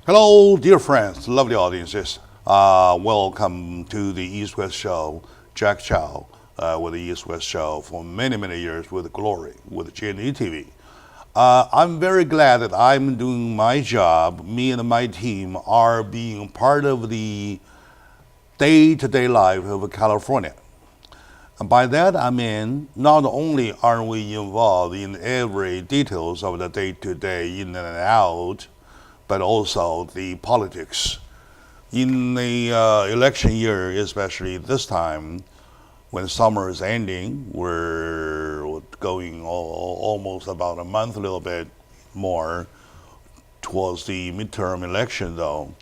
Hello, dear friends, lovely audiences. Welcome to the East West Show. Jack Chow with the East West Show for many, many years with glory with GNE TV. I'm very glad that I'm doing my job. Me and my team are being part of the day-to-day life of California. And by that I mean not only are we involved in every details of the day-to-day in and out, but also the politics. In the election year, especially this time, when summer is ending, we're going almost about a month, a little bit more, towards the midterm election though.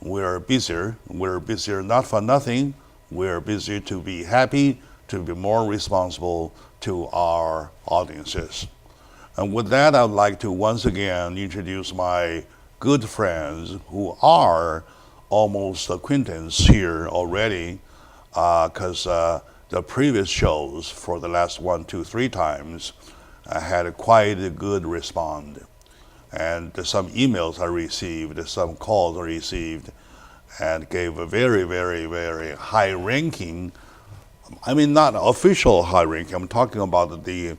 We're busier not for nothing. We're busier to be happy, to be more responsible to our audiences. And with that, I'd like to once again introduce my good friends who are almost acquaintance here already, because the previous shows for the last 1, 2, 3 times had quite a good response. And some emails I received, some calls I received, and gave a very, very, very high ranking. I mean, not official high ranking. I'm talking about the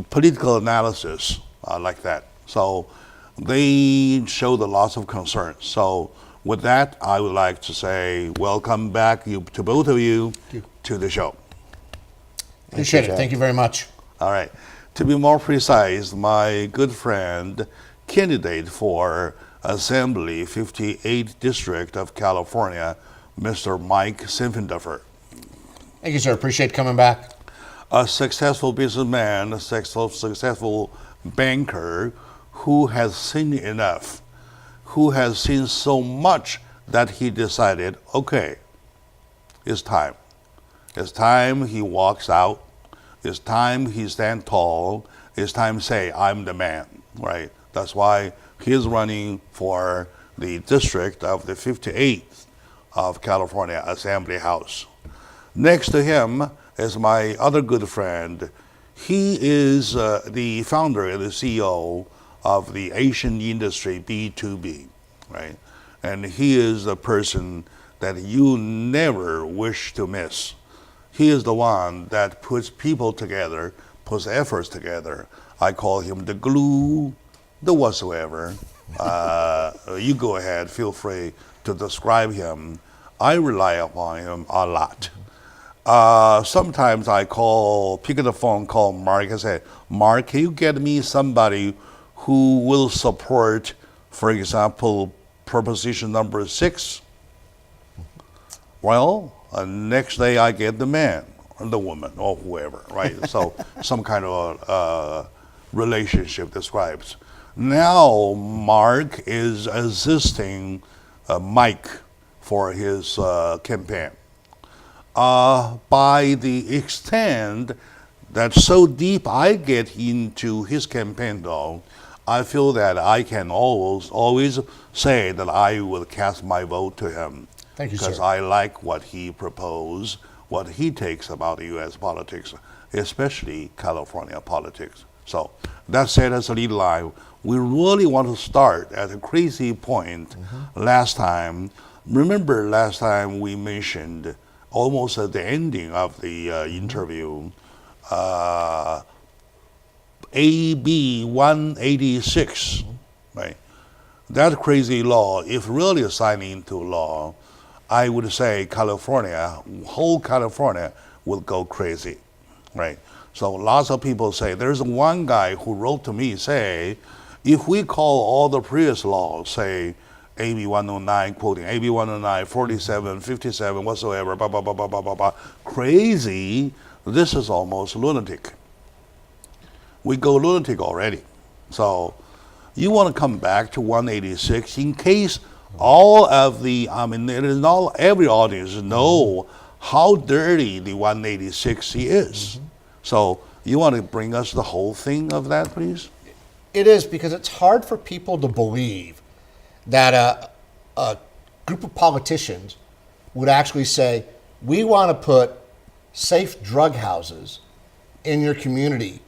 political analysis like that. So they showed a lot of concern. So with that, I would like to say welcome back to both of you to the show. Appreciate it. Thank you very much. All right. To be more precise, my good friend, candidate for Assembly 58th District of California, Mr. Mike Simpfenduffer. Thank you, sir. Appreciate coming back. A successful businessman, a successful banker who has seen enough, who has seen so much that he decided, okay, it's time. It's time he walks out. It's time he stands tall. It's time to say, I'm the man, right? That's why he's running for the district of the 58th of California Assembly House. Next to him is my other good friend. He is the founder and the CEO of the Asian industry B2B, right? And he is the person that you never wish to miss. He is the one that puts people together, puts efforts together. I call him the glue, the whatsoever. You go ahead, feel free to describe him. I rely upon him a lot. Sometimes I pick up the phone, call Mark and say, Mark, can you get me somebody who will support, for example, proposition number 6? Well, next day I get the man or the woman or whoever, right? So some kind of relationship describes. Now Mark is assisting Mike for his campaign. By the extent that so deep I get into his campaign though, I feel that I can always say that I will cast my vote to him. Thank you, sir. Because I like what he proposed, what he takes about the U.S. politics, especially California politics. So that said as a lead line, we really want to start at a crazy point. Last time. Remember last time we mentioned almost at the ending of the interview, AB 186, right? That crazy law, if really signed into law, I would say whole California will go crazy, right? So lots of people say, there's one guy who wrote to me say, if we call all the previous laws, say AB 109, quoting AB 109, 47, 57, whatsoever, blah, blah, blah, blah, blah, blah, blah, crazy, this is almost lunatic. We go lunatic already. So you want to come back to 186 in case all of the, it is not every audience know how dirty the 186 is. So you want to bring us the whole thing of that, please? It is, because it's hard for people to believe that a group of politicians would actually say, we want to put safe drug houses in your community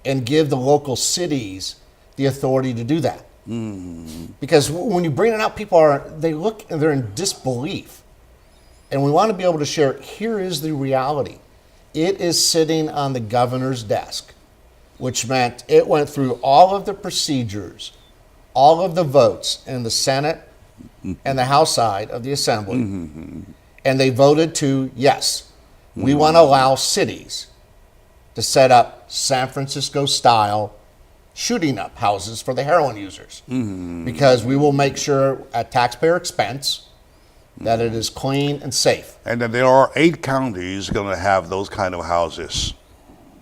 and give the local cities the authority to do that. Because when you bring it out, they're in disbelief. And we want to be able to share, here is the reality. It is sitting on the governor's desk, which meant it went through all of the procedures, all of the votes in the Senate and the House side of the Assembly. And they voted to, yes, we want to allow cities to set up San Francisco-style shooting up houses for the heroin users. Because we will make sure at taxpayer expense that it is clean and safe. And then there are 8 counties going to have those kind of houses.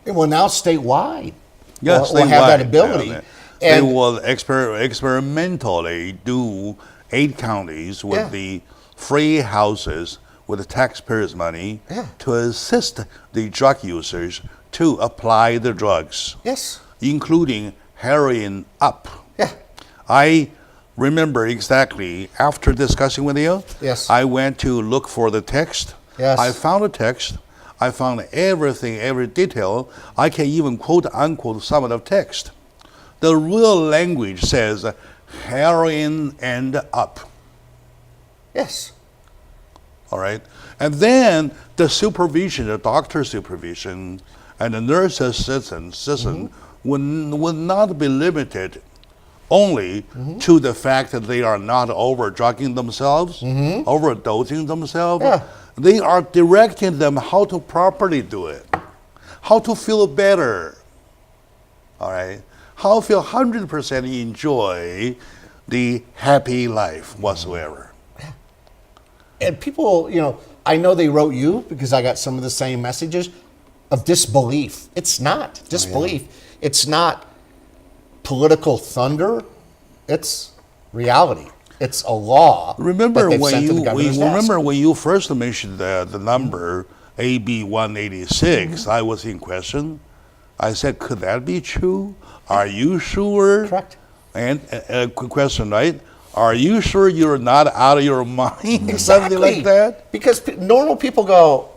Well, now statewide. Yes, we'll have that ability. They will experimentally do 8 counties with the free houses with the taxpayers' money to assist the drug users to apply the drugs. Yes. Including heroin up. Yeah. I remember exactly after discussing with you. Yes. I went to look for the text. Yes. I found the text. I found everything, every detail. I can even quote unquote some of the text. The real language says heroin and up. Yes. All right. And then the supervision, the doctor supervision, and the nurse assistant would not be limited only to the fact that they are not over-drugging themselves, overdosing themselves. Yeah. They are directing them how to properly do it, how to feel better, all right? How to feel 100% enjoy the happy life whatsoever. And people, I know they wrote you because I got some of the same messages of disbelief. It's not disbelief. It's not political thunder. It's reality. It's a law. Remember when you desk. first mentioned the number AB 186? I was in question. I said, could that be true? Are you sure? Correct. And a quick question, right? Are you sure you're not out of your mind? Exactly. Something like that? Because normal people go,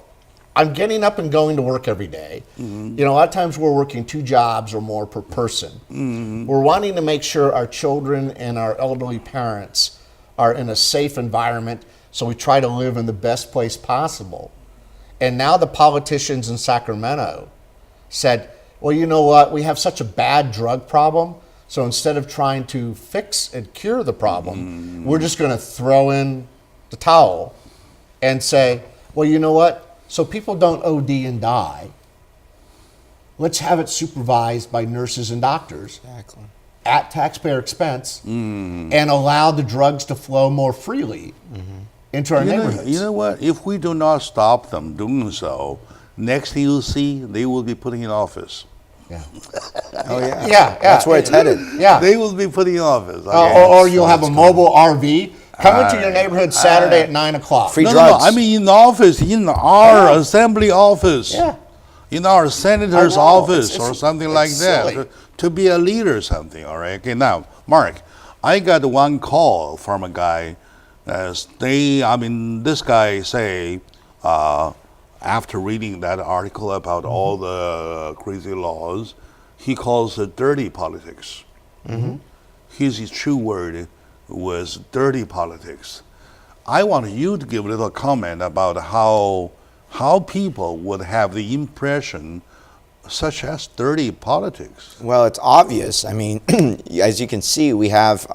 I'm getting up and going to work every day. A lot of times we're working 2 jobs or more per person. We're wanting to make sure our children and our elderly parents are in a safe environment, so we try to live in the best place possible. And now the politicians in Sacramento said, well, you know what? We have such a bad drug problem, so instead of trying to fix and cure the problem, we're just going to throw in the towel and say, well, you know what? So people don't OD and die. Let's have it supervised by nurses and doctors at taxpayer expense and allow the drugs to flow more freely into our neighborhoods. You know what? If we do not stop them doing so, next thing you'll see, they will be putting in office. Yeah. Oh yeah. Yeah. That's where it's headed. Yeah. They will be putting in office. Okay. Or you'll have a mobile RV come into your neighborhood Saturday at 9 o'clock. Free No, drugs. I mean in the office, in our assembly office, Yeah. in our senator's I know. office It's or something like silly. that, to be a leader or something, all right? Okay, now, Mark, I got one call from a guy. This guy say, after reading that article about all the crazy laws, he calls it dirty politics. His true word was dirty politics. I want you to give a little comment about how people would have the impression such as dirty politics. Well, it's obvious. I mean, as you can see, we have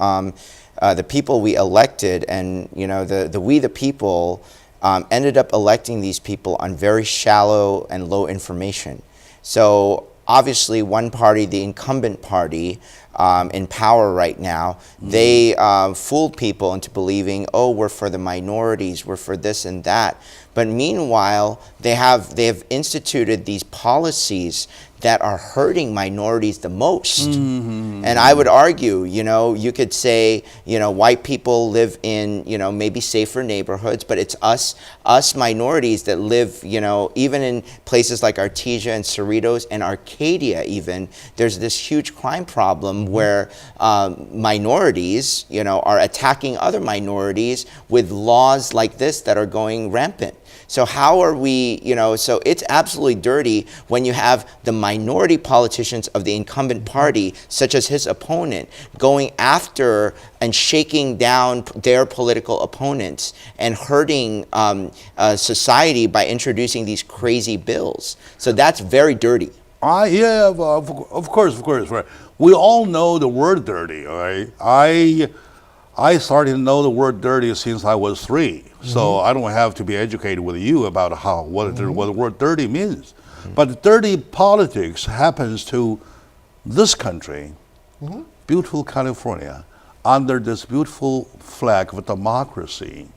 the people we elected, and we the people ended up electing these people on very shallow and low information. So obviously, one party, the incumbent party in power right now, they fooled people into believing, oh, we're for the minorities, we're for this and that. But meanwhile, they have instituted these policies that are hurting minorities the most. And I would argue, you could say, white people live in, maybe safer neighborhoods, but it's us minorities that live, even in places like Artesia and Cerritos and Arcadia even, there's this huge crime problem where minorities, are attacking other minorities with laws like this that are going rampant. So how are we, so it's absolutely dirty when you have the minority politicians of the incumbent party, such as his opponent, going after and shaking down their political opponents and hurting society by introducing these crazy bills. So that's very dirty. Yeah, of course, right. We all know the word dirty, all right? I started to know the word dirty since I was 3, so I don't have to be educated with you about what the word dirty means. But dirty politics happens to this country, beautiful California, under this beautiful flag of democracy,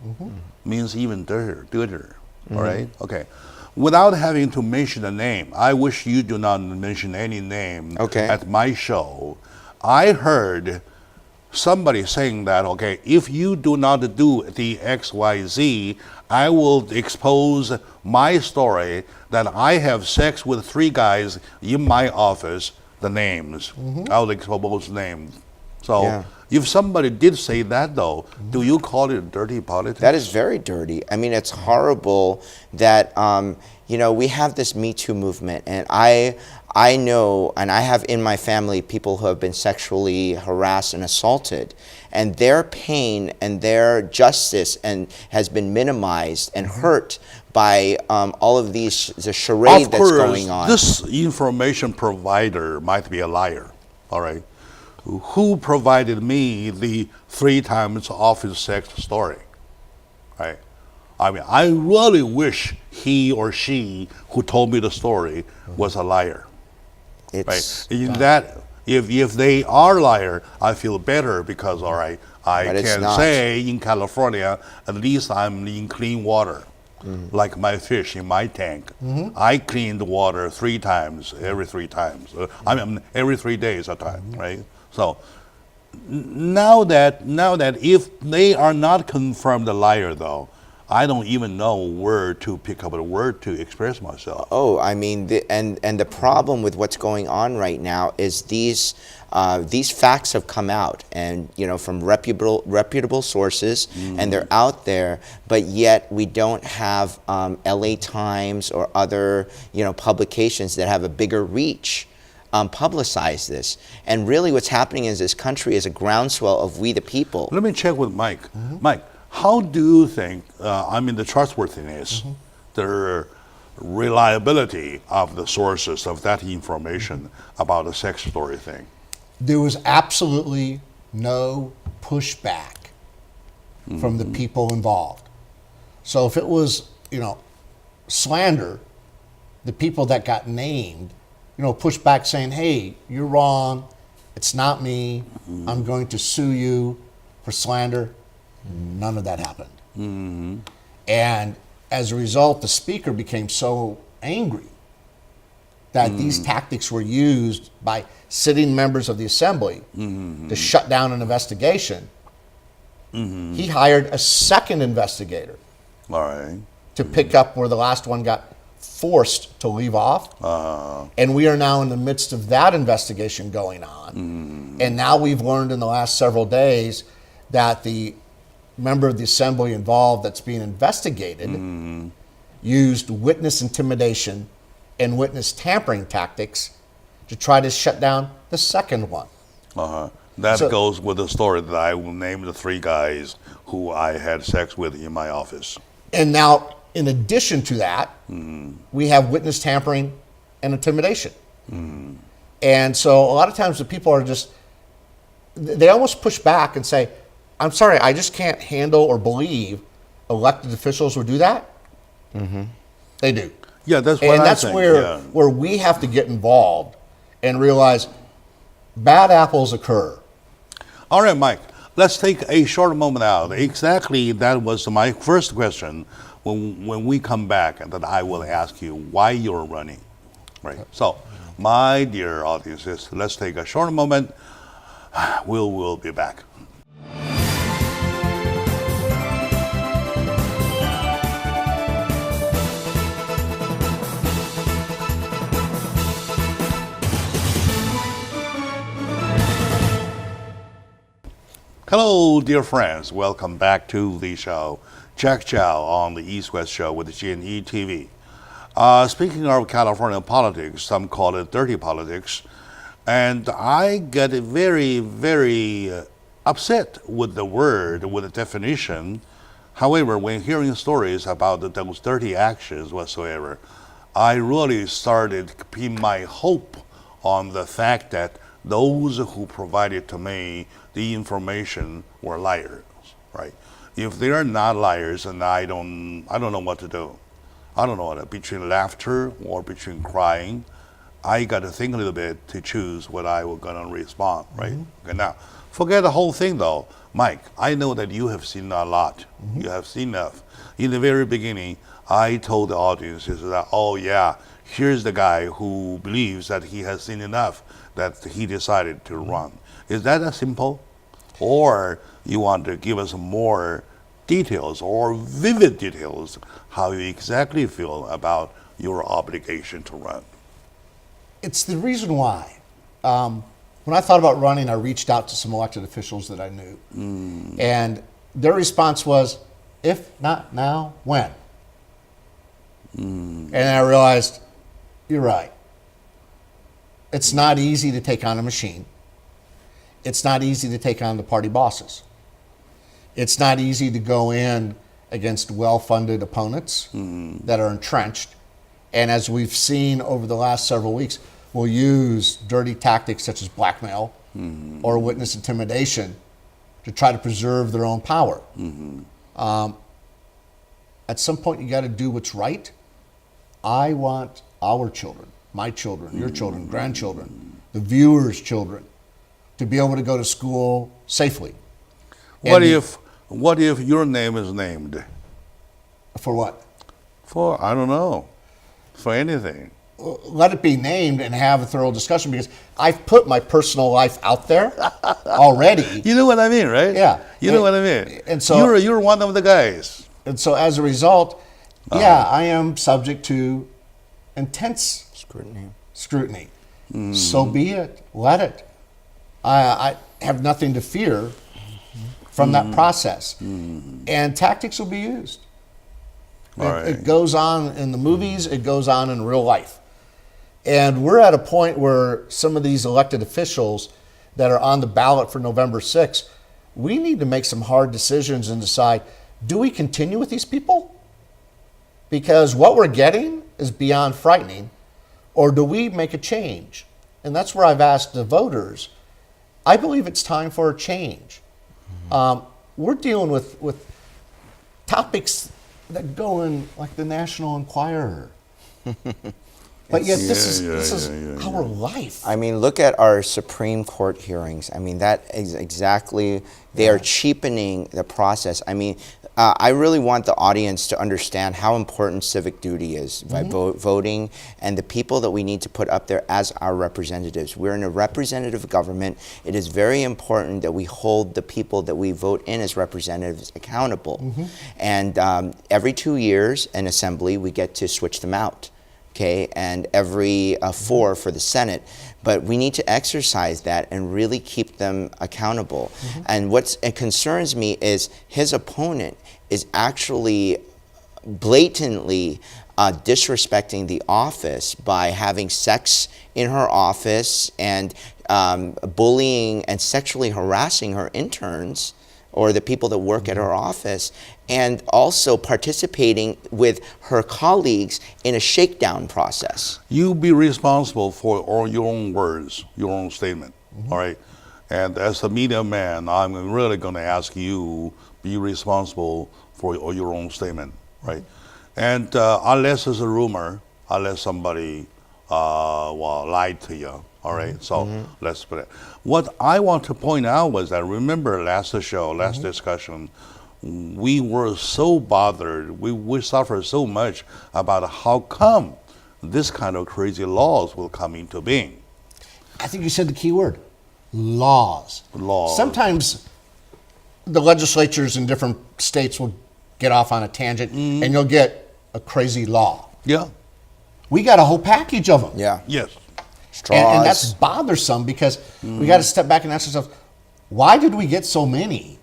means even dirtier, all right? Okay. Without having to mention a name, I wish you do not mention any name at my show. I heard somebody saying that, okay, if you do not do the XYZ, I will expose my story that I have sex with 3 guys in my office, the names. I'll expose names. So if somebody did say that, though, do you call it dirty politics? That is very dirty. I mean, it's horrible that, you know, we have this Me Too movement, and I know, and I have in my family people who have been sexually harassed and assaulted, and their pain and their justice has been minimized and hurt by all of the charade that's going on. This information provider might be a liar, all right? Who provided me the 3 times office sex story, right? I mean, I really wish he or she who told me the story was a liar. It's right? In that, if they are liar, I feel better because, all right, I can say in California, at least I'm in clean water, like my fish in my tank. I clean the water 3 times, every 3 times. I mean, every 3 days a time, right? So now that if they are not confirmed a liar, though, I don't even know where to pick up a word to express myself. Oh, I mean, and the problem with what's going on right now is these facts have come out, and you know, from reputable sources, and they're out there. But yet we don't have LA Times or other publications that have a bigger reach publicize this. And really, what's happening in this country is a groundswell of we the people. Let me check with Mike. Mike, how do you think, the trustworthiness, the reliability of the sources of that information about the sex story thing? There was absolutely no pushback from the people involved. So if it was, slander, the people that got named, pushed back saying, hey, you're wrong, it's not me, I'm going to sue you for slander. None of that happened. And as a result, the speaker became so angry that these tactics were used by sitting members of the assembly to shut down an investigation. He hired a second investigator to pick up where the last one got forced to leave off. And we are now in the midst of that investigation going on. And now we've learned in the last several days that the member of the assembly involved that's being investigated used witness intimidation and witness tampering tactics to try to shut down the second one. That goes with the story that I will name the 3 guys who I had sex with in my office. And now, in addition to that, we have witness tampering and intimidation. And so a lot of times the people are they almost push back and say, I'm sorry, I just can't handle or believe elected officials would do that. They do. Yeah, that's what and that's where we have to get involved and realize bad apples occur. All right, Mike, let's take a short moment out. Exactly, that was my first question. When we come back, and then I will ask you why you're running. Right. So, my dear audiences, let's take a short moment. We'll be back. Hello, dear friends. Welcome back to the show. Jack Chow on the East West Show with GNE TV. Speaking of California politics, some call it dirty politics, and I get very, very upset with the word, with the definition. However, when hearing stories about those dirty actions whatsoever, I really started to pin my hope on the fact that those who provided to me the information were liars, right? If they are not liars, then I don't know what to do. I don't know what between laughter or between crying. I got to think a little bit to choose what I was going to respond, right? Okay, now, forget the whole thing though. Mike, I know that you have seen a lot. You have seen enough. In the very beginning, I told the audience that, oh yeah, here's the guy who believes that he has seen enough that he decided to run. Is that as simple? Or you want to give us more details or vivid details how you exactly feel about your obligation to run? It's the reason why. When I thought about running, I reached out to some elected officials that I knew. And their response was, if not now, when? And I realized, you're right. It's not easy to take on a machine. It's not easy to take on the party bosses. It's not easy to go in against well-funded opponents that are entrenched. And as we've seen over the last several weeks, will use dirty tactics such as blackmail or witness intimidation to try to preserve their own power. At some point, you got to do what's right. I want our children, my children, your children, grandchildren, the viewers' children, to be able to go to school safely. What if your name is named? For what? For, I don't know, for anything. Let it be named and have a thorough discussion, because I've put my personal life out there already. You know what I mean, right? Yeah. You know what I mean. And so you're one of the guys. And so as a result, yeah, I am subject to intense scrutiny. So be it. Let it. I have nothing to fear from that process. And tactics will be used. It goes on in the movies. It goes on in real life. And we're at a point where some of these elected officials that are on the ballot for November 6th, we need to make some hard decisions and decide, do we continue with these people? Because what we're getting is beyond frightening. Or do we make a change? And that's where I've asked the voters, I believe it's time for a change. We're dealing with topics that go in like the National Enquirer. But yet this is our life. I mean, look at our Supreme Court hearings. I mean, that is exactly, they are cheapening the process. I mean, I really want the audience to understand how important civic duty is by voting, and the people that we need to put up there as our representatives. We're in a representative government. It is very important that we hold the people that we vote in as representatives accountable. And every 2 years in Assembly, we get to switch them out. Okay, and every 4 for the Senate. But we need to exercise that and really keep them accountable. And what concerns me is his opponent is actually blatantly disrespecting the office by having sex in her office and bullying and sexually harassing her interns or the people that work at her office, and also participating with her colleagues in a shakedown process. You be responsible for all your own words, your own statement, all right? And as a media man, I'm really going to ask you, be responsible for all your own statement, right? And unless it's a rumor, unless somebody lied to you, all right? So let's put it. What I want to point out was that, remember last discussion, we were so bothered, we suffered so much about how come this kind of crazy laws will come into being. I think you said the key word, laws. Laws. Sometimes the legislatures in different states will get off on a tangent and you'll get a crazy law. Yeah. We got a whole package of them. Yeah. Yes. Straws. And that's bothersome because we got to step back and ask ourselves, why did we get so many?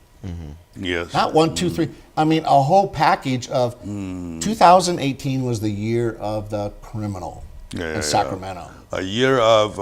Yes. Not 1, 2, 3. I mean, a whole package of 2018 was the year of the criminal in Sacramento. A year of,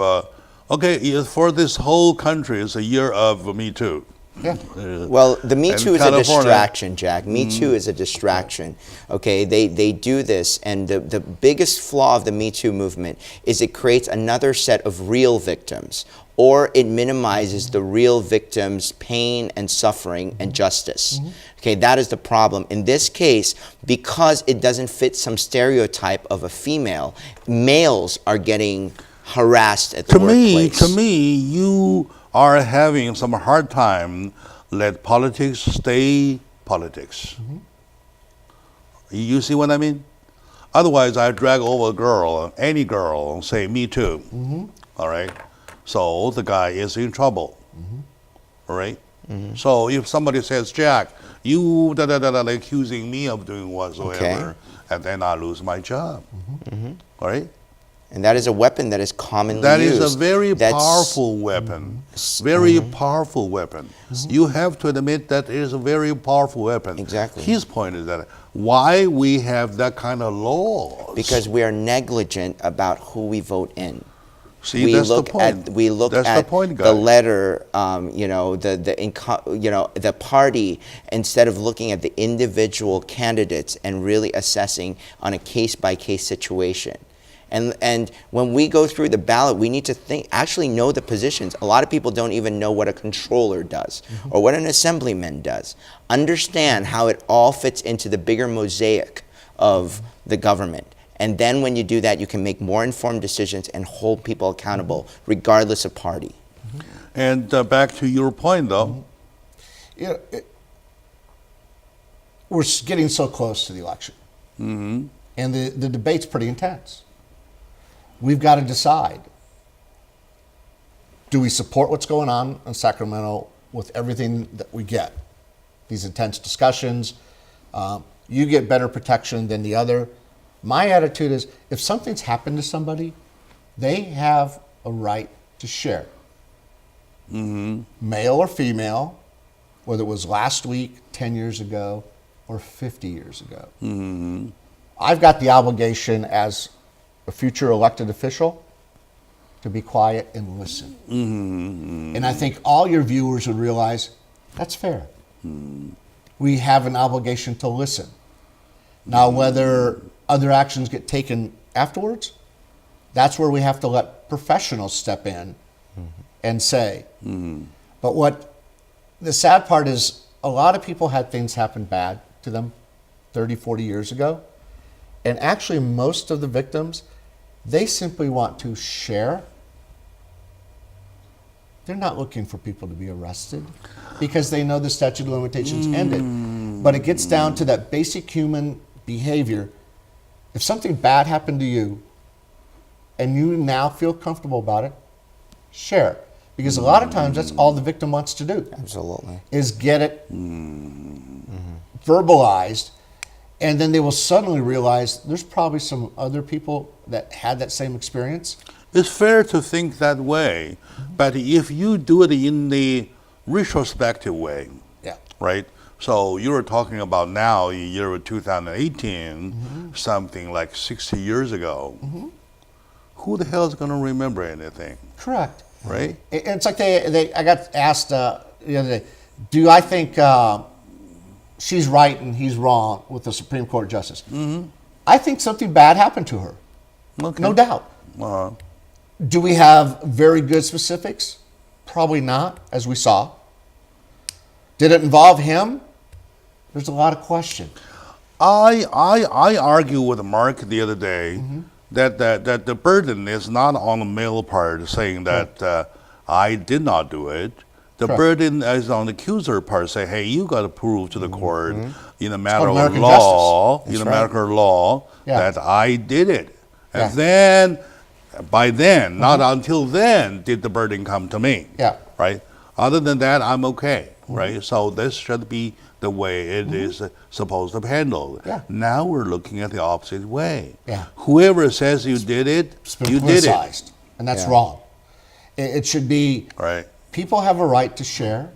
for this whole country, it's a year of Me Too. Yeah. Well, the Me And Too is a California- distraction, Jack. Me Too is a distraction. Okay, they do this, and the biggest flaw of the Me Too movement is it creates another set of real victims, or it minimizes the real victims' pain and suffering and justice. Okay, that is the problem. In this case, because it doesn't fit some stereotype of a female, males are getting harassed at the workplace. To me, you are having some hard time let politics stay politics. You see what I mean? Otherwise, I drag over a girl, any girl, and say, me too. All right? So the guy is in trouble. All right? So if somebody says, Jack, you accusing me of doing whatsoever, and then I lose my job. All right? And that is a weapon that is commonly That used. is a very powerful weapon. Very powerful weapon. You have to admit that it is a very powerful weapon. Exactly. His point is that why we have that kind of laws. Because we are negligent about who we vote in. See, we that's look the point. At, we look that's at the point, guy. the letter, the party, instead of looking at the individual candidates and really assessing on a case-by-case situation. And when we go through the ballot, we need to actually know the positions. A lot of people don't even know what a controller does or what an assemblyman does. Understand how it all fits into the bigger mosaic of the government. And then when you do that, you can make more informed decisions and hold people accountable, regardless of party. And back to your point, though. We're getting so close to the election. And the debate's pretty intense. We've got to decide, do we support what's going on in Sacramento with everything that we get? These intense discussions, you get better protection than the other. My attitude is, if something's happened to somebody, they have a right to share. Male or female, whether it was last week, 10 years ago, or 50 years ago. I've got the obligation as a future elected official to be quiet and listen. And I think all your viewers would realize that's fair. We have an obligation to listen. Now, whether other actions get taken afterwards, that's where we have to let professionals step in and say. But what the sad part is, a lot of people had things happen bad to them 30, 40 years ago. And actually, most of the victims, they simply want to share. They're not looking for people to be arrested because they know the statute of limitations ended. But it gets down to that basic human behavior. If something bad happened to you and you now feel comfortable about it, share. Because a lot of times that's all the victim wants to do. Absolutely. Is get it verbalized, and then they will suddenly realize there's probably some other people that had that same experience. It's fair to think that way, but if you do it in the retrospective way, right? So you were talking about now, the year of 2018, something like 60 years ago. Who the hell is going to remember anything? Correct. Right? It's like I got asked the other day, do I think she's right and he's wrong with the Supreme Court justice? I think something bad happened to her. Okay. No doubt. Do we have very good specifics? Probably not, as we saw. Did it involve him? There's a lot of question. I argue with Mark the other day that the burden is not on the male part saying that I did not do it. The burden is on the accuser part, say, hey, you got to prove to the court in a matter of American law, justice. in a matter of law, Yeah. that I did it. And then, by then, not until then, did the burden come to me. Yeah. Right? Other than that, I'm okay. Right? So this should be the way it is supposed to be handled. Yeah. Now we're looking at the opposite way. Yeah. Whoever says you did it, It's been you did it. politicized, and that's wrong. It should be, Right. people have a right to share.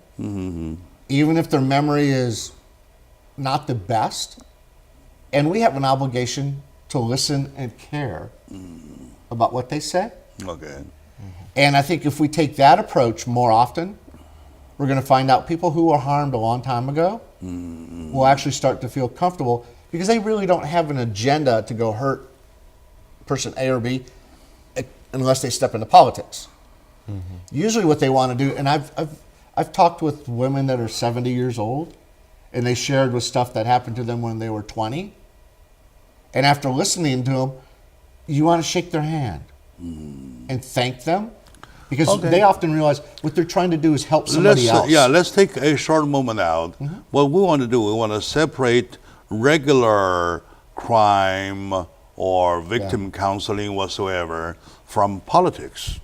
even if their memory is not the best. And we have an obligation to listen and care about what they say. Okay. And I think if we take that approach more often, we're going to find out people who were harmed a long time ago will actually start to feel comfortable because they really don't have an agenda to go hurt person A or B unless they step into politics. Usually what they want to do, and I've talked with women that are 70 years old, and they shared with stuff that happened to them when they were 20. And after listening to them, you want to shake their hand and thank them because they often realize what they're trying to do is help somebody else. Yeah, let's take a short moment out. What we want to do, we want to separate regular crime or victim counseling whatsoever from politics.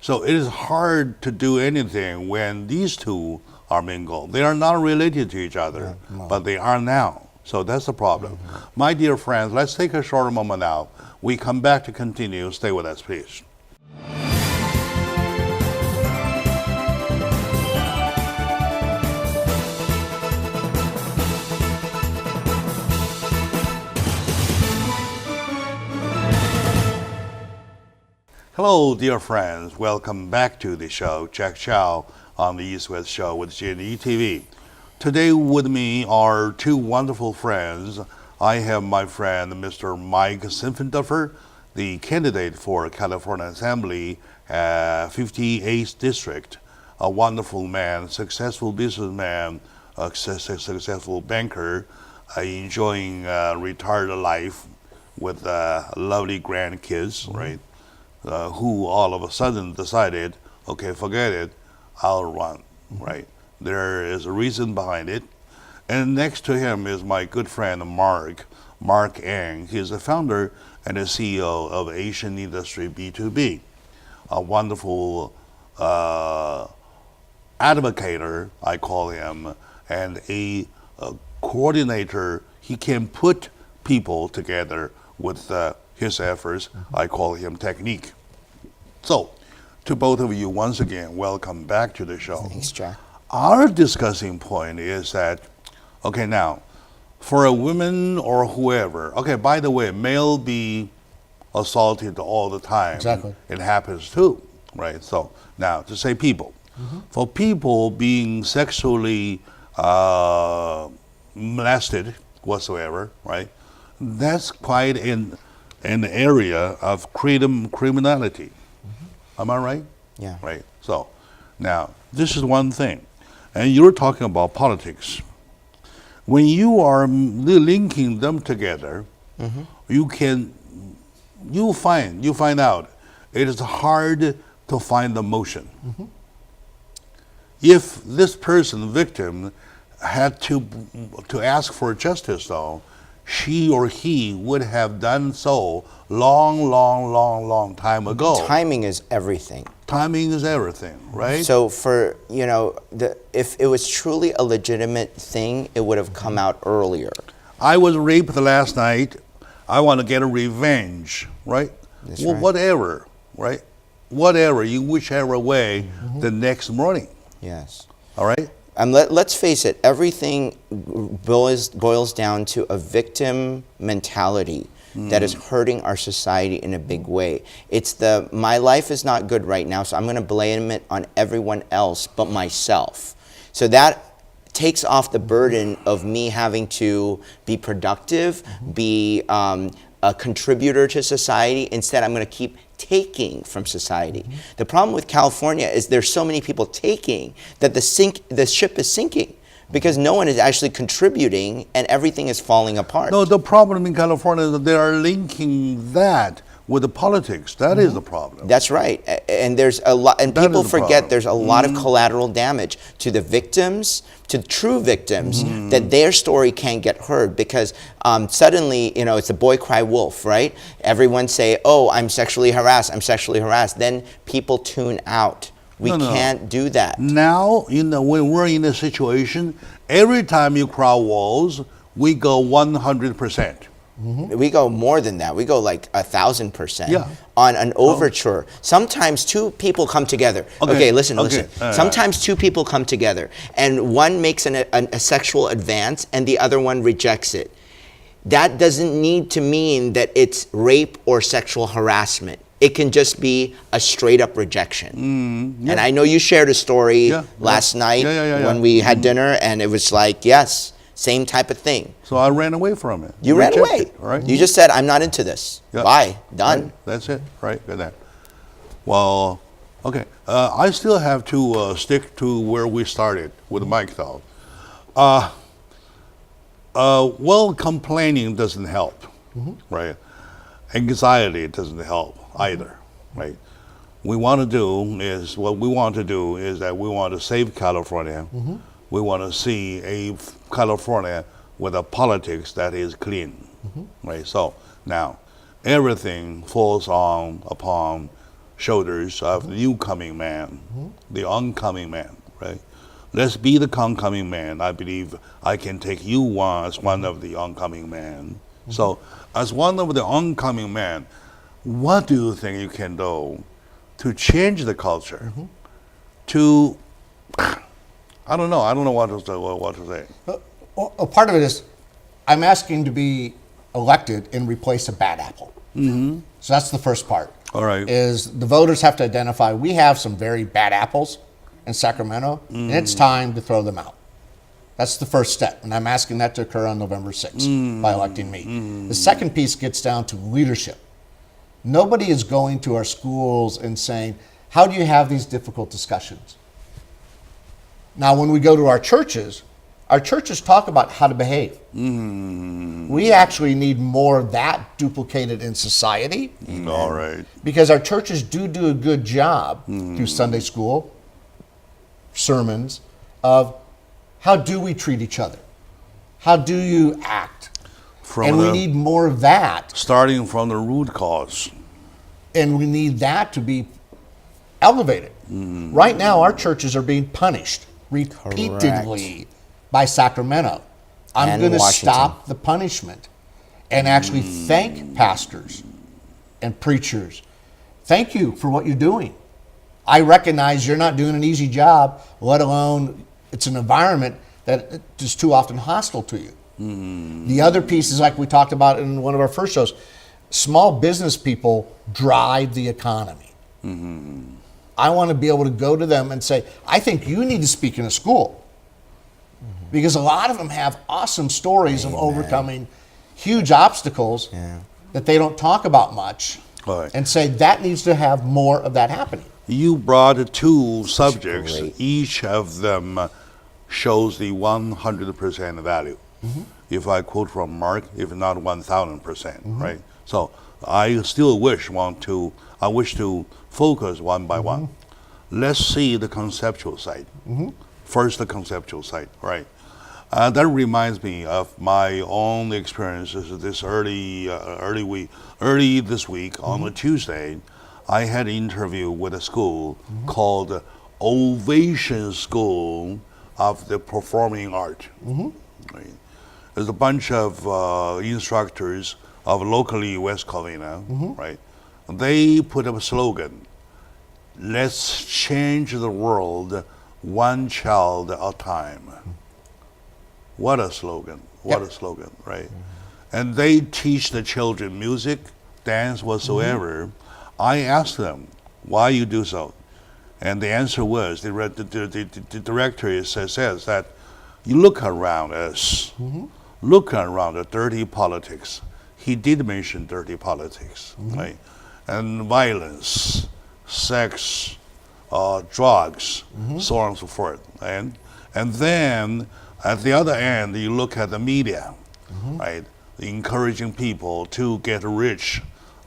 So it is hard to do anything when these two are mingled. They are not related to each other, but they are now. So that's the problem. My dear friends, let's take a short moment now. We come back to continue. Stay with us, please. Hello, dear friends. Welcome back to the show. Jack Chow on the East West Show with JNE TV. Today with me are two wonderful friends. I have my friend, Mr. Mike Sinfenduffer, the candidate for California Assembly, 58th District, a wonderful man, successful businessman, a successful banker, enjoying retired life with lovely grandkids, right? Who all of a sudden decided, okay, forget it, I'll run, right? There is a reason behind it. And next to him is my good friend, Mark Ang. He's the founder and the CEO of Asian Industry B2B, a wonderful advocator, I call him, and a coordinator. He can put people together with his efforts. I call him technique. So, to both of you, once again, welcome back to the show. Thanks, Jack. Our discussing point is that, okay, now, for a woman or whoever, okay, by the way, male be assaulted all the time. Exactly. It happens too, right? So, now, to say people, for people being sexually molested whatsoever, right? That's quite an area of criminality. Am I right? Yeah. Right. So, now, this is one thing. And you're talking about politics. When you are linking them together, you find out it is hard to find the motion. If this person, victim, had to ask for justice, though, she or he would have done so long time ago. Timing is everything. Timing is everything, right? So for, if it was truly a legitimate thing, it would have come out earlier. I was raped last night. I want to get a revenge, right? That's Well, right. whatever, right? Whatever, in whichever way, the next morning, Yes. all right? And let's face it, everything boils down to a victim mentality that is hurting our society in a big way. It's my life is not good right now, so I'm going to blame it on everyone else but myself. So that takes off the burden of me having to be productive, be a contributor to society. Instead, I'm going to keep taking from society. The problem with California is there's so many people taking that the ship is sinking because no one is actually contributing and everything is falling apart. No, the problem in California is that they are linking that with the politics. That is the problem. That's right. And there's a lot, and That people is the forget problem. there's a lot of collateral damage to the victims, to true victims, that their story can't get heard because suddenly, it's a boy cry wolf, right? Everyone say, oh, I'm sexually harassed. Then people tune out. We can't do that. Now, when we're in a situation, every time you cry wolves, we go 100%. We go more than that. We go like 1,000% Yeah. on an overture. Sometimes two people come together. Okay, listen. Sometimes two people come together, and one makes a sexual advance, and the other one rejects it. That doesn't need to mean that it's rape or sexual harassment. It can just be a straight up rejection. And I know you shared a story last night when we had dinner, and it was like, yes, same type of thing. So I ran away from it. You ran away. Right? You just said, I'm not into this. Bye. Done. Right. That's it. Right. Good that. Well, okay. I still have to stick to where we started with Mike, though. Well, complaining doesn't help, right? Anxiety doesn't help either, right? What we want to do is that we want to save California. We want to see a California with a politics that is clean, right? So now everything falls upon shoulders of the new coming man, the oncoming man, right? Let's be the oncoming man. I believe I can take you as one of the oncoming man. So as one of the oncoming man, what do you think you can do to change the culture? To I don't know what to say. Well, part of it is I'm asking to be elected and replace a bad apple. So that's the first part. All right. Is the voters have to identify we have some very bad apples in Sacramento, and it's time to throw them out. That's the first step, and I'm asking that to occur on November 6th by electing me. The second piece gets down to leadership. Nobody is going to our schools and saying, how do you have these difficult discussions? Now, when we go to our churches talk about how to behave. We actually need more of that duplicated in society. All right. Because our churches do a good job through Sunday school, sermons, of how do we treat each other? How do you act? And we need more of that. Starting from the root cause. And we need that to be elevated. Right now, our churches are being punished repeatedly by Sacramento. I'm going to stop the punishment and actually thank pastors and preachers. Thank you for what you're doing. I recognize you're not doing an easy job, let alone it's an environment that is too often hostile to you. The other piece is like we talked about in one of our first shows, small business people drive the economy. I want to be able to go to them and say, I think you need to speak in a school. Because a lot of them have awesome stories of overcoming huge obstacles that they don't talk about much. Right. And say that needs to have more of that happening. You brought two subjects. Each of them shows the 100% value. If I quote from Mark, if not 1,000%, right? So I still wish to focus one by one. Let's see the conceptual side. First, the conceptual side, right? That reminds me of my own experiences this early this week on a Tuesday. I had an interview with a school called Ovation School of the Performing Art. Right? There's a bunch of instructors of locally West Covina, right? They put up a slogan, let's change the world one child at a time. What a slogan, what a slogan, right? And they teach the children music, dance, whatsoever. I asked them, why you do so? And the answer was, the director says that you look around us, look around the dirty politics. He did mention dirty politics, right? And violence, sex, drugs, so on and so forth. And then at the other end, you look at the media, right? Encouraging people to get rich.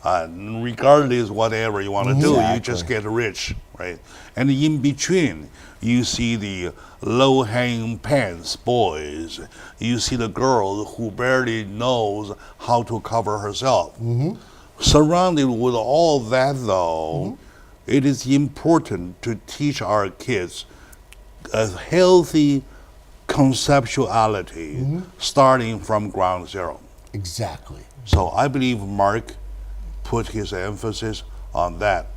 Regardless whatever you want to do, you just get rich, right? And in between, you see the low-hanging pants boys. You see the girl who barely knows how to cover herself. Surrounded with all that, though, it is important to teach our kids a healthy conceptuality starting from ground zero. Exactly. So I believe Mark put his emphasis on that.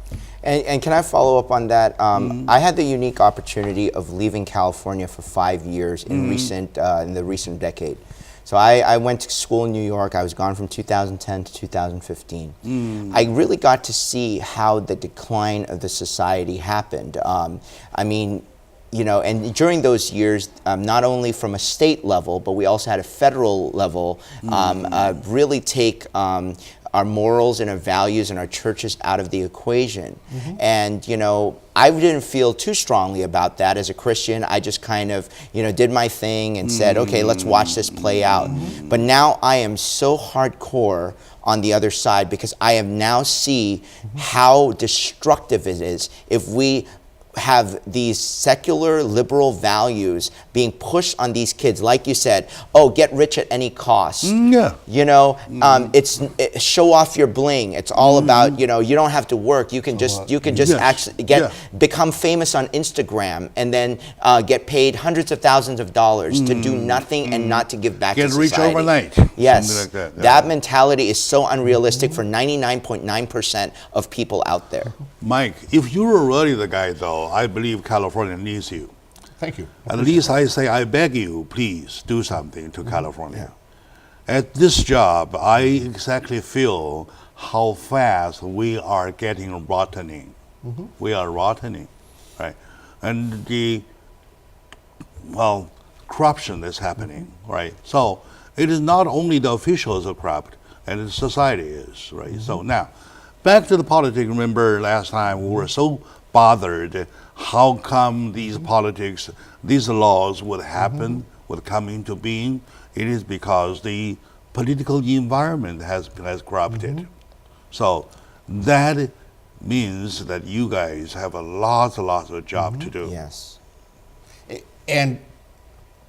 And can I follow up on that? I had the unique opportunity of leaving California for 5 years in the recent decade. So I went to school in New York. I was gone from 2010 to 2015. I really got to see how the decline of the society happened. I mean, you know, and during those years, not only from a state level, but we also had a federal level really take our morals and our values and our churches out of the equation. And, you know, I didn't feel too strongly about that as a Christian. I just kind of, you know, did my thing and said, okay, let's watch this play out. But now I am so hardcore on the other side because I have now see how destructive it is if we have these secular liberal values being pushed on these kids, like you said. Oh, get rich at any cost. Yeah. You know, show off your bling. It's all about, you know, you don't have to work. You can just actually become famous on Instagram and then get paid hundreds of thousands of dollars to do nothing and not to give back to society. Get rich overnight. Yes, something like that. That mentality is so unrealistic for 99.9% of people out there. Mike, if you were really the guy, though, I believe California needs you. Thank you. At least I say, I beg you, please do something to California. At this job, I exactly feel how fast we are getting rottening. We are rottening, right? And the, well, corruption is happening, right? So it is not only the officials are corrupt, and the society is, right? So now, back to the politics. Remember last time we were so bothered how come these politics, these laws would happen, would come into being. It is because the political environment has corrupted. So that means that you guys have a lot of job to do. Yes. And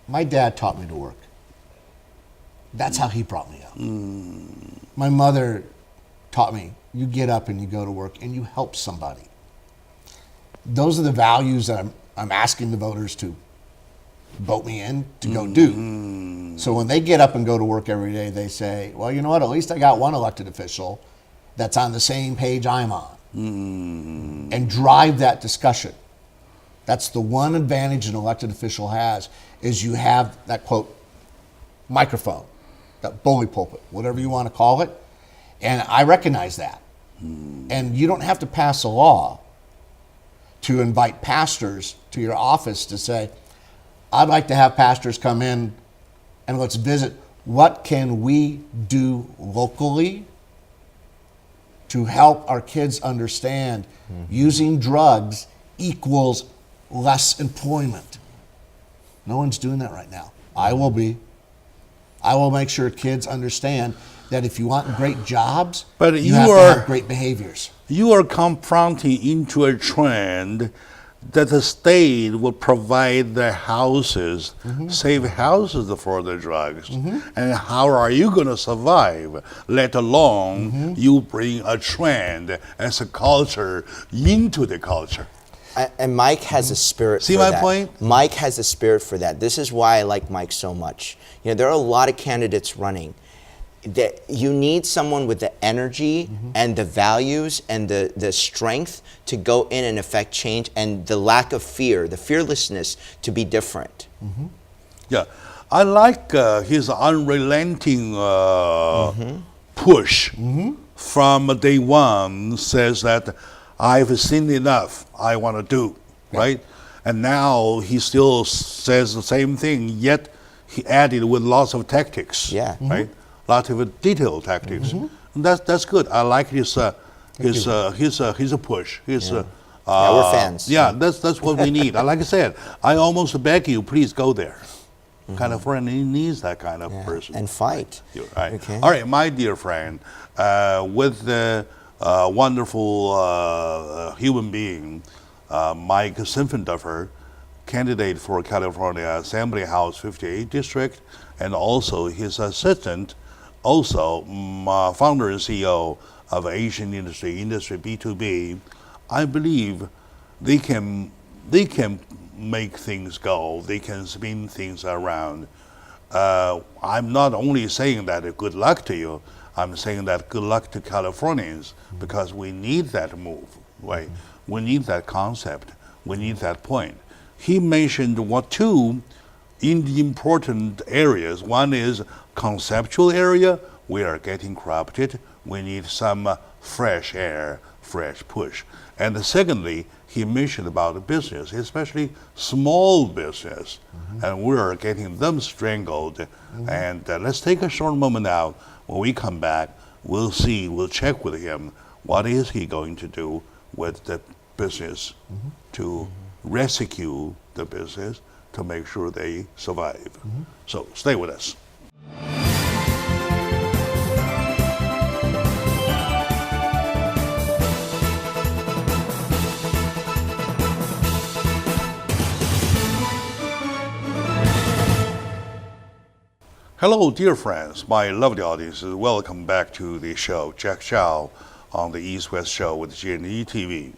my dad taught me to work. That's how he brought me up. My mother taught me, you get up and you go to work and you help somebody. Those are the values that I'm asking the voters to vote me in to go do. So when they get up and go to work every day, they say, well, you know what, at least I got one elected official that's on the same page I'm on. And drive that discussion. That's the one advantage an elected official has, is you have that, quote, microphone, that bully pulpit, whatever you want to call it. And I recognize that. And you don't have to pass a law to invite pastors to your office to say, I'd like to have pastors come in and let's visit. What can we do locally to help our kids understand using drugs equals less employment? No one's doing that right now. I will be. I will make sure kids understand that if you want great jobs, but you have to have great behaviors. You are confronting into a trend that the state will provide the houses, safe houses for the drugs. And how are you going to survive, let alone you bring a trend as a culture into the culture? And Mike has a spirit See for my that. point? Mike has a spirit for that. This is why I like Mike so much. You know, there are a lot of candidates running. That you need someone with the energy and the values and the strength to go in and affect change, and the lack of fear, the fearlessness to be different. Yeah, I like his unrelenting push from day one. Says that I've seen enough, I want to do, right? And now he still says the same thing, yet he added with lots of tactics, right? Lots of detailed tactics. And that's good. I like his push. We're fans. Yeah, that's what we need. Like I said, I almost beg you, please go there. California needs that kind of person. And fight. Right. Okay. All right, my dear friend, with the wonderful human being, Mike Simpfenduffer, candidate for California Assembly House 58 District, and also his assistant, also founder and CEO of Asian Industry B2B, I believe they can make things go. They can spin things around. I'm not only saying that good luck to you. I'm saying that good luck to Californians because we need that move, right? We need that concept. We need that point. He mentioned two important areas. One is conceptual area. We are getting corrupted. We need some fresh air, fresh push. And secondly, he mentioned about business, especially small business, and we are getting them strangled. And let's take a short moment now. When we come back, we'll check with him what is he going to do with the business to rescue the business to make sure they survive. So stay with us. Hello, dear friends, my lovely audiences. Welcome back to the show, Jack Chow on the East West Show with GNE TV.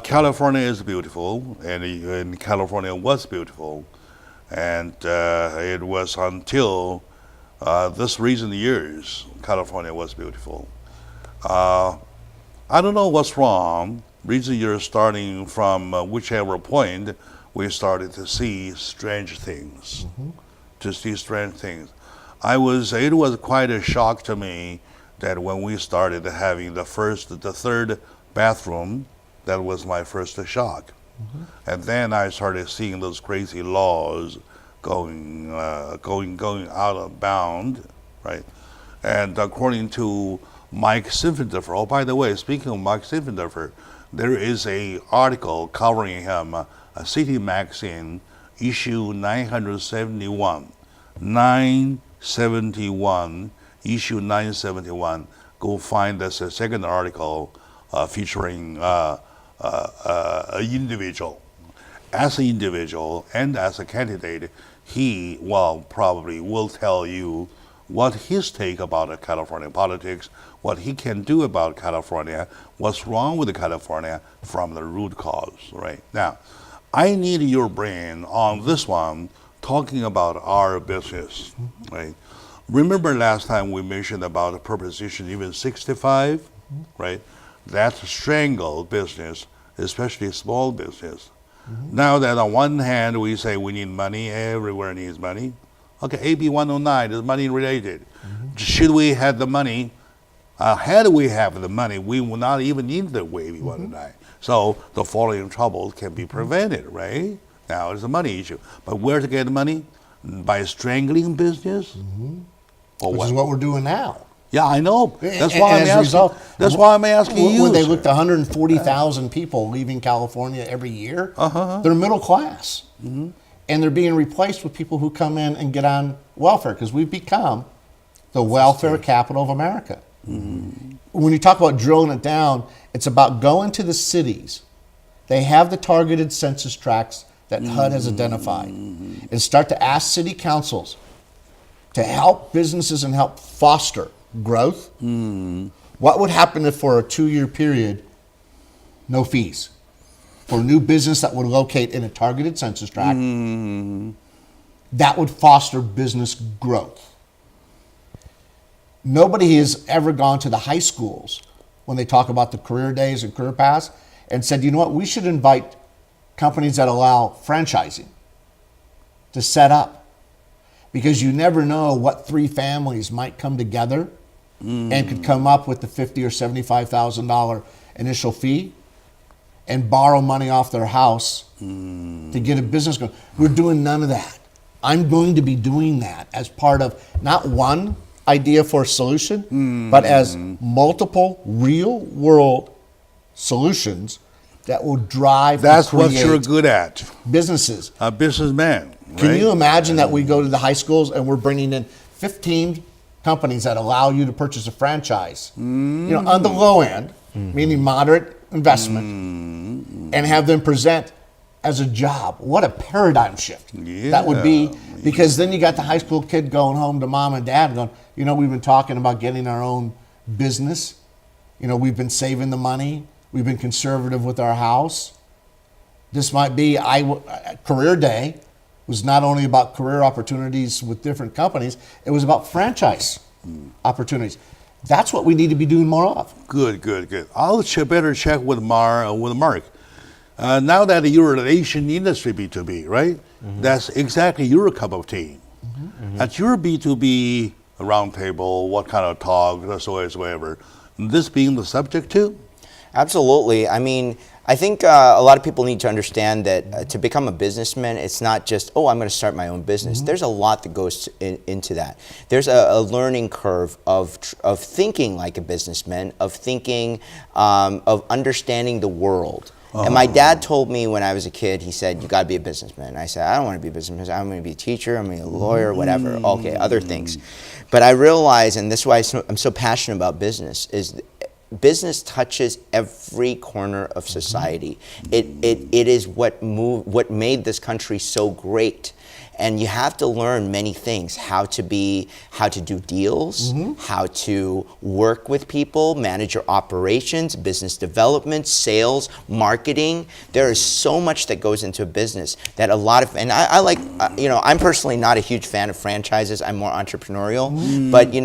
California is beautiful, and California was beautiful, and it was until this recent years, California was beautiful. I don't know what's wrong. Recent years, starting from whichever point, we started to see strange things. To see strange things. It was quite a shock to me that when we started having the third bathroom, that was my first shock. And then I started seeing those crazy laws going out of bound, right? And according to Mike Sinfendorfer, oh, by the way, speaking of Mike Sinfendorfer, there is a article covering him, a City Magazine, issue 971, issue 971. Go find us a second article featuring an individual. As an individual and as a candidate, he probably will tell you what his take about California politics, what he can do about California, what's wrong with California from the root cause, right? Now, I need your brain on this one, talking about our business, right? Remember last time we mentioned about Proposition even 65, right? That strangled business, especially small business. Now that on one hand we say we need money, everywhere needs money. Okay, AB 109 is money related. Should we have the money? Had we have the money, we would not even need the AB 109. So the following troubles can be prevented, right? Now it's a money issue. But where to get the money? By strangling business? Or Which what? is what we're doing now. Yeah, I know. That's And why I'm as a asking. result, That's why I'm asking you. When they sir. looked at 140,000 people leaving California every year, they're middle class. And they're being replaced with people who come in and get on welfare because we've become the welfare capital of America. When you talk about drilling it down, it's about going to the cities. They have the targeted census tracts that HUD has identified and start to ask city councils to help businesses and help foster growth. What would happen if for a 2-year period, no fees? For a new business that would locate in a targeted census tract, that would foster business growth. Nobody has ever gone to the high schools when they talk about the career days and career paths and said, you know what, we should invite companies that allow franchising to set up. Because you never know what 3 families might come together and could come up with the $50,000 or $75,000 initial fee and borrow money off their house to get a business going. We're doing none of that. I'm going to be doing that as part of not one idea for a solution, but as multiple real world solutions that will drive. That's what you're good at. Businesses. A businessman. Can right? you imagine that we go to the high schools and we're bringing in 15 companies that allow you to purchase a franchise, you know, on the low end, meaning moderate investment, and have them present as a job? What a paradigm shift that would be, because then you got the high school kid going home to mom and dad and going, you know, we've been talking about getting our own business. You know, we've been saving the money. We've been conservative with our house. This might be, career day was not only about career opportunities with different companies, it was about franchise. opportunities. That's what we need to be doing more of. Good. I'll better check with Mark. Now that you're an Asian industry B2B, right? That's exactly your cup of tea. At your B2B roundtable, what kind of talk, whatever, this being the subject too? Absolutely. I mean, I think a lot of people need to understand that to become a businessman, it's not just, oh, I'm going to start my own business. There's a lot that goes into that. There's a learning curve of thinking like a businessman, of thinking, of understanding the world. And my dad told me when I was a kid, he said, you got to be a businessman. I said, I don't want to be a businessman. I'm going to be a teacher. I'm going to be a lawyer, whatever. Okay, other things. But I realize, and this is why I'm so passionate about business, is business touches every corner of society. It is what made this country so great. And you have to learn many things, how to do deals, how to work with people, manage your operations, business development, sales, marketing. There is so much that goes into a business that a lot of, and I like, I'm personally not a huge fan of franchises. I'm more entrepreneurial, but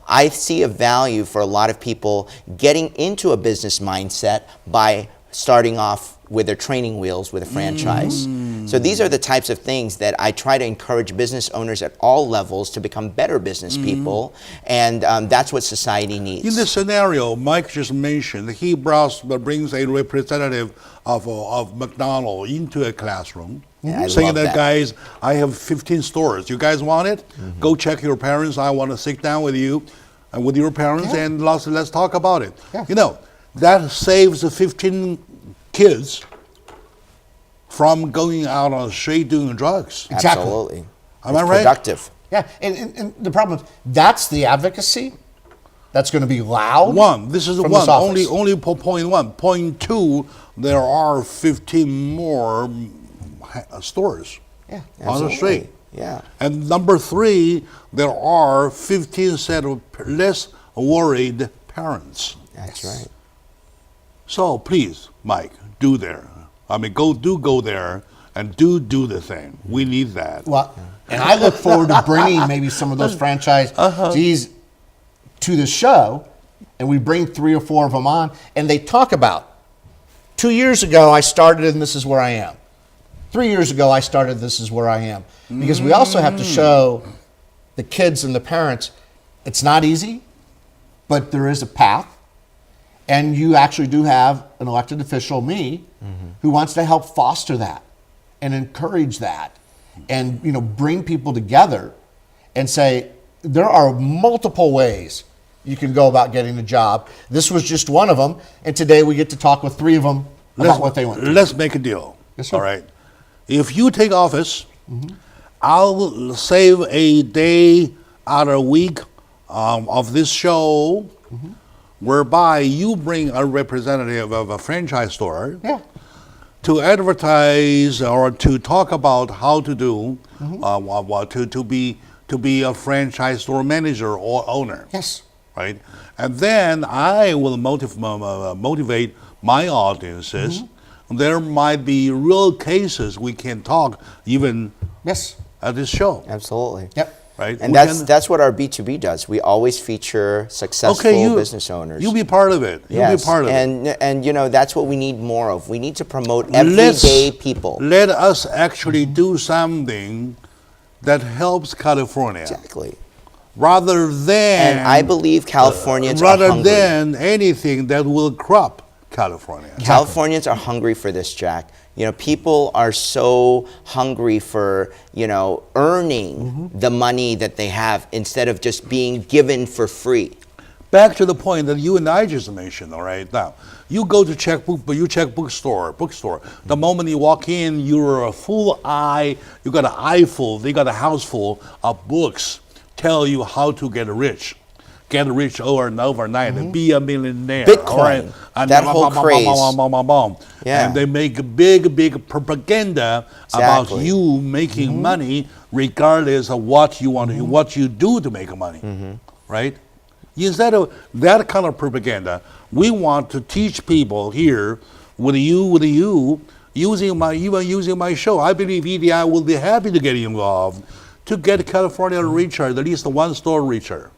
I see a value for a lot of people getting into a business mindset by starting off with their training wheels with a franchise. So these are the types of things that I try to encourage business owners at all levels to become better business people, and that's what society needs. In the scenario Mike just mentioned, he brings a representative of McDonald's into a classroom, saying that, guys, I have 15 stores. You guys want it? Go check your parents. I want to sit down with you and with your parents, and let's talk about it. That saves 15 kids from going out on the street doing drugs. Exactly. Absolutely. Am I right? Productive. Yeah, and the problem is, that's the advocacy that's going to be loud. This is from one. this office. Only point one. Point two, there are 15 more stores on the street. Yeah. And number three, there are 15 set of less worried parents. That's right. So please, Mike, do there. I mean, go there and do the thing. We need that. Well, and I look forward to bringing maybe some of those franchisees to the show, and we bring 3 or 4 of them on, and they talk about, 2 years ago I started and this is where I am. 3 years ago I started, this is where I am. Because we also have to show the kids and the parents, it's not easy, but there is a path. And you actually do have an elected official, me, who wants to help foster that and encourage that and bring people together and say, there are multiple ways you can go about getting a job. This was just one of them, and today we get to talk with 3 of them about what they went through. Let's make a deal. Yes, sir. All right. If you take office, I'll save a day out of a week of this show, whereby you bring a representative of a franchise store to advertise or to talk about how to do to be a franchise store manager or owner. Yes. Right? And then I will motivate my audiences. There might be real cases we can talk even at this show. Absolutely. Yep. Right? And that's what our B2B does. We always feature successful business owners. You be part of it. You be part of it. And that's what we need more of. We need to promote everyday people. Let us actually do something that helps California. Exactly. Rather than... And I believe Californians are hungry. Rather than anything that will crop California. Californians are hungry for this, Jack. People are so hungry for, earning the money that they have instead of just being given for free. Back to the point that you and I just mentioned, all right? Now, you go to check bookstore. The moment you walk in, you're a full eye, you got an eye full, they got a house full of books tell you how to get rich. Get rich overnight, be a millionaire. Bitcoin, and that whole craze. And they make big propaganda about you making money, regardless of what you want, what you do to make money, right? Instead of that kind of propaganda, we want to teach people here with you, using my show. I believe EDI will be happy to get involved to get California richer, at least one store richer.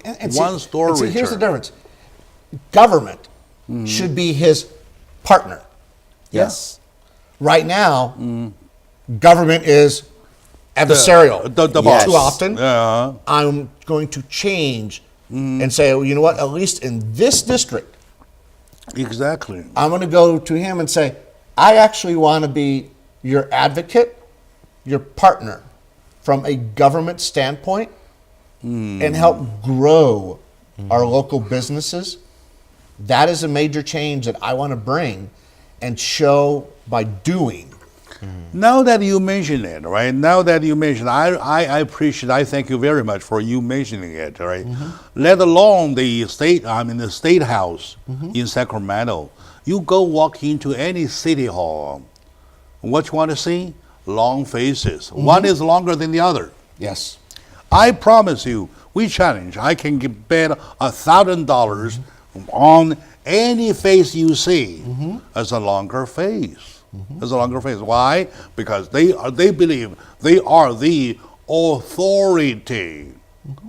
And One store and here's the return. difference. Government should be his partner. Yes. Right now, government is adversarial. The Too boss. often, Yeah. I'm going to change and say, well, you know what? At least in this district, Exactly. I'm going to go to him and say, I actually want to be your advocate, your partner from a government standpoint and help grow our local businesses. That is a major change that I want to bring and show by doing. Now that you mention it, right? Now that you mention, I appreciate. I thank you very much for you mentioning it, right? Let alone the state house in Sacramento. You go walk into any city hall. What you want to see? Long faces. One is longer than the other. Yes. I promise you, we challenge. I can bet $1,000 on any face you see as a longer face. As a longer face. Why? Because they believe they are the authority,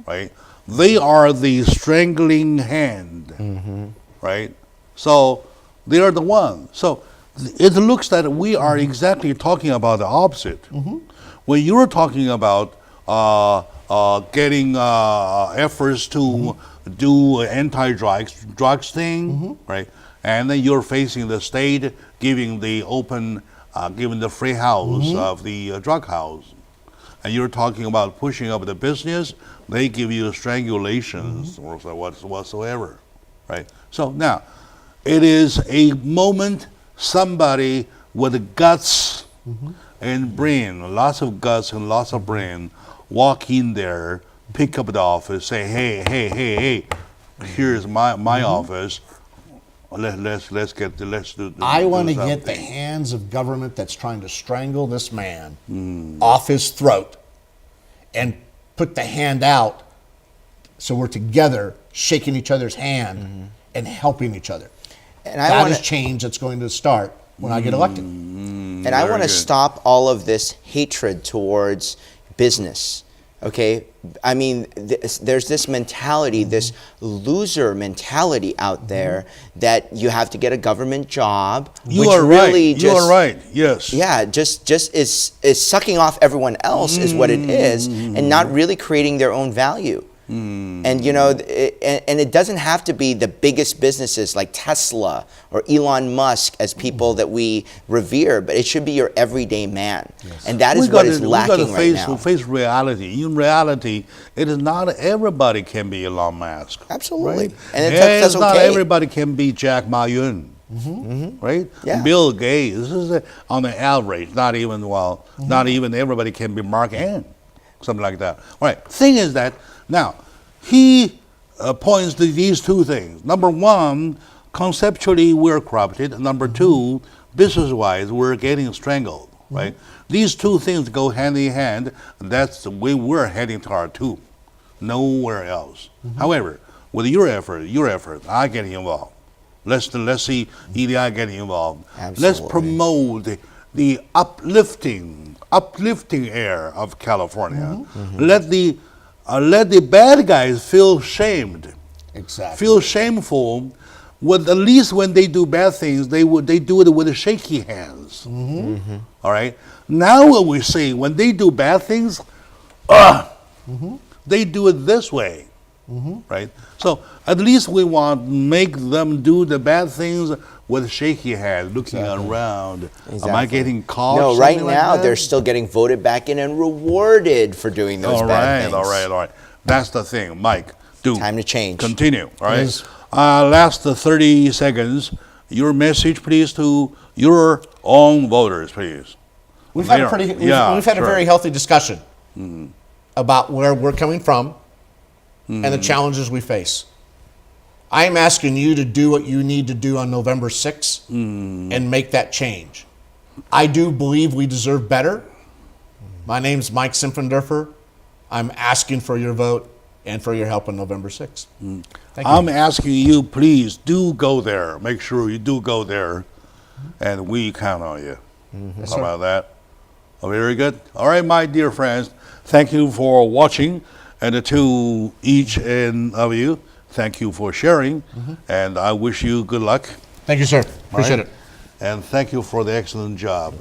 right? They are the strangling hand, right? So they are the one. So it looks that we are exactly talking about the opposite. When you're talking about getting efforts to do drugs thing, right? And then you're facing the state giving the giving the free house of the drug house. And you're talking about pushing up the business, they give you strangulations or whatsoever, right? So now, it is a moment somebody with guts and brain, lots of guts and lots of brain, walk in there, pick up the office, say, hey, here's my office. Let's do. I want to do get the something. hands of government that's trying to strangle this man off his throat and put the hand out so we're together shaking each other's hand and helping each other. And That is change that's going to start when I get elected. And I want to good. stop all of this hatred towards business. Okay, I mean, there's this mentality, this loser mentality out there that you have to get a government job. You which are really right. You are right. Yes. Yeah, just is sucking off everyone else is what it is, and not really creating their own value. And you know, and it doesn't have to be the biggest businesses like Tesla or Elon Musk as people that we revere, but it should be your everyday man, and that is what is lacking right now. We got to face reality. In reality, it is not everybody can be Elon Musk. Absolutely, right? and It's that's not okay. everybody can be Jack Ma Yun. Right? Yeah. Bill Gates. This is on the average. Not even not even everybody can be Mark N. Something like that. All right. Thing is that now he points to these two things. Number one, conceptually we're corrupted. Number two, business-wise we're getting strangled. Right? These two things go hand in hand. That's the way we're heading toward too. Nowhere else. However, with your effort, I get involved. Let's see EDI getting involved. Let's Absolutely. promote the uplifting air of California. Let the bad guys feel shamed, Exactly. feel shameful. With at least when they do bad things, they do it with shaky hands. All right. Now what we see when they do bad things, they do it this way. Right? So at least we want to make them do the bad things with shaky hands, looking around. Am I getting caught? No, right something like now that? they're still getting voted back in and rewarded for doing those bad things. All right. That's the thing, Mike. Time to change. Continue. All right. Yes. Last 30 seconds. Your message, please, to your own voters, please. We've had a Sure. very healthy discussion about where we're coming from and the challenges we face. I am asking you to do what you need to do on November 6th and make that change. I do believe we deserve better. My name's Mike Simpfendorfer. I'm asking for your vote and for your help on November 6th. Thank you. I'm asking you, please, do go there. Make sure you do go there, and we count on you. Yes, How sir. about that? Oh, very good. All right, my dear friends, thank you for watching. And to each and of you, thank you for sharing, and I wish you good luck. Thank you, sir. All Appreciate right? it. And thank you for the excellent job.